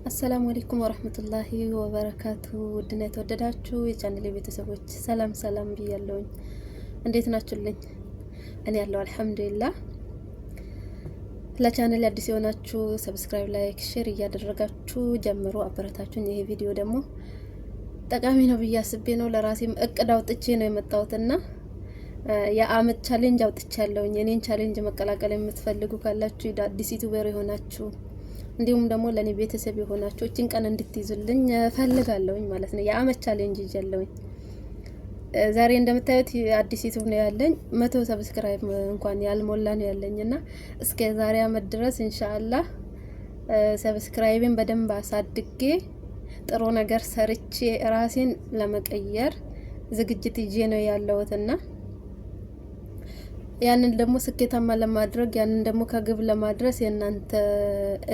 አሰላሙ አለይኩም ወራህመቱላሂ ወበረካቱ። ውድና የተወደዳችሁ የቻናሌ ቤተሰቦች ሰላም ብያለሁኝ። እንዴት ናችሁልኝ? እኔ ያለው አልሐምዱሊላህ። ለቻናሌ አዲስ የሆናችሁ ሰብስክራይብ፣ ላይክ፣ ሼር እያደረጋችሁ ጀምሮ አበረታችሁኝ። ይሄ ቪዲዮ ደግሞ ጠቃሚ ነው ብዬ አስቤ ነው ለራሴም እቅድ አውጥቼ ነው የመጣሁትና የአመት ቻሌንጅ አውጥቻለሁኝ። የኔን ቻሌንጅ መቀላቀል የምትፈልጉ ካላችሁ አዲስ ዩቲዩበር የሆናችሁ እንዲሁም ደግሞ ለኔ ቤተሰብ የሆናችሁ እቺን ቀን እንድትይዙልኝ ፈልጋለሁኝ ማለት ነው። የአመት ቻሌንጅ ይጀለውኝ። ዛሬ እንደምታዩት አዲስ ዩቲዩብ ነው ያለኝ 100 ሰብስክራይብ እንኳን ያልሞላ ነው ያለኝና እስከ ዛሬ አመት ድረስ ኢንሻአላህ ሰብስክራይብን በደንብ አሳድጌ ጥሩ ነገር ሰርቼ ራሴን ለመቀየር ዝግጅት ይዤ ነው ያለሁትና ያንን ደግሞ ስኬታማ ለማድረግ ያንን ደግሞ ከግብ ለማድረስ የእናንተ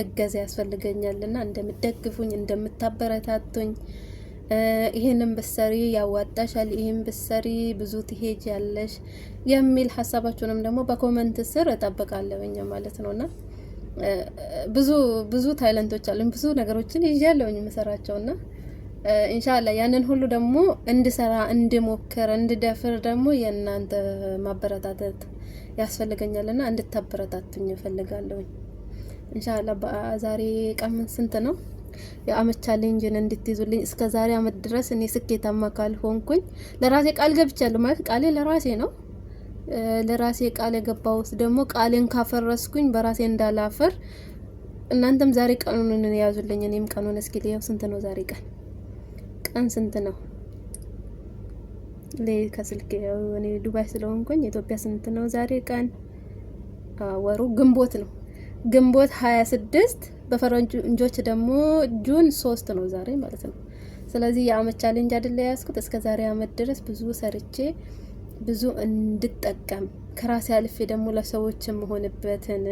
እገዛ ያስፈልገኛልና እንደምትደግፉኝ እንደምታበረታቱኝ ይሄንን በሰሪ ያዋጣሻል፣ ይሄን በሰሪ ብዙ ትሄጃለሽ የሚል ሐሳባችሁንም ደግሞ በኮሜንት ስር እጠብቃለሁኝ ማለት ነውና ብዙ ታይለንቶች አሉኝ፣ ብዙ ነገሮችን ይዣለሁኝ መሰራቸውና ኢንሻአላህ ያንን ሁሉ ደግሞ እንድሰራ እንድሞክር እንድደፍር ደግሞ የእናንተ ማበረታታት ያስፈልገኛልና እንድታበረታቱኝ እፈልጋለሁ። ኢንሻአላህ ዛሬ ቀን ስንት ነው? የአመት ቻሌንጅን እንድትይዙልኝ እስከ ዛሬ አመት ድረስ እኔ ስኬታማ ካልሆንኩኝ ለራሴ ቃል ገብቻለሁ ማለት ቃሌ ለራሴ ነው። ለራሴ ቃል የገባሁት ደግሞ ቃሌን ካፈረስኩኝ በራሴ እንዳላፈር እናንተም ዛሬ ቀኑን ያዙልኝ። እኔም ቀኑን እስኪ ልየው። ስንት ነው ዛሬ ቀን ስንት ነው? ከስልክ እኔ ዱባይ ስለሆንኩኝ ኢትዮጵያ ስንት ነው ዛሬ ቀን? ወሩ ግንቦት ነው። ግንቦት 26 በፈረንጆች ደግሞ ጁን 3 ነው ዛሬ ማለት ነው። ስለዚህ የአመት ቻሌንጅ አይደለ ያስኩት እስከ ዛሬ አመት ድረስ ብዙ ሰርቼ ብዙ እንድጠቀም ከራሴ አልፌ ደግሞ ለሰዎች የምሆንበትን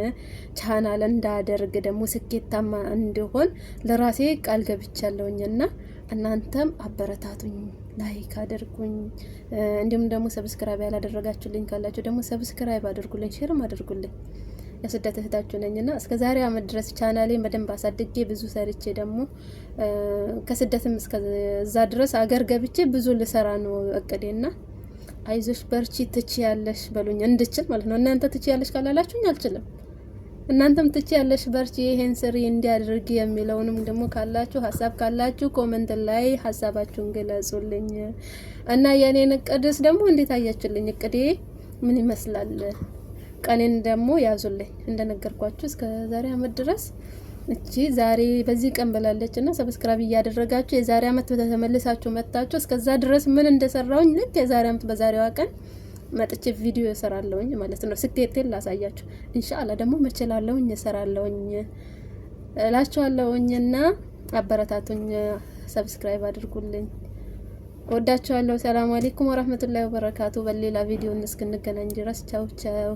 ቻናል እንዳደርግ ደግሞ ስኬታማ እንድሆን ለራሴ ቃል ገብቻለሁኝና እናንተም አበረታቱኝ፣ ላይክ አድርጉኝ። እንዲሁም ደግሞ ሰብስክራይብ ያላደረጋችሁልኝ ካላችሁ ደግሞ ሰብስክራይብ አድርጉልኝ፣ ሼርም አድርጉልኝ። የስደት እህታችሁ ነኝና እስከ ዛሬ አመት ድረስ ቻናሌን በደንብ አሳድጌ ብዙ ሰርቼ ደግሞ ከስደትም እስከዛ ድረስ አገር ገብቼ ብዙ ልሰራ ነው እቅዴና አይዞሽ በርቺ ትችያለሽ በሉኝ እንድችል ማለት ነው። እናንተ ትችያለሽ ካላላችሁኝ አልችልም። እናንተም ትችያለሽ በርቺ ይሄን ስሪ እንዲያደርግ የሚለውንም ደግሞ ካላችሁ ሀሳብ ካላችሁ ኮሜንት ላይ ሀሳባችሁን ገለጹልኝ እና የኔን እቅድስ ደግሞ እንዴት አያችሁልኝ? እቅዴ ምን ይመስላል? ቀኔን ደግሞ ያዙልኝ። እንደነገርኳችሁ እስከ ዛሬ አመት ድረስ እቺ ዛሬ በዚህ ቀን ብላለች እና ሰብስክራይብ እያደረጋችሁ የዛሬ አመት ተመልሳችሁ መጣችሁ እስከዛ ድረስ ምን እንደሰራውኝ ልክ የዛሬ አመት በዛሬዋ ቀን መጥቼ ቪዲዮ እሰራለሁኝ ማለት ነው። ስኬቴን ላሳያችሁ ኢንሻአላህ። ደግሞ መችላለሁኝ እሰራለሁኝ እላችኋለሁኝና አበረታቱኝ፣ ሰብስክራይብ አድርጉልኝ። ወዳችኋለሁ። ሰላም አለይኩም ወራህመቱላሂ ወበረካቱ። በሌላ ቪዲዮ እስክንገናኝ ድረስ ቻው ቻው።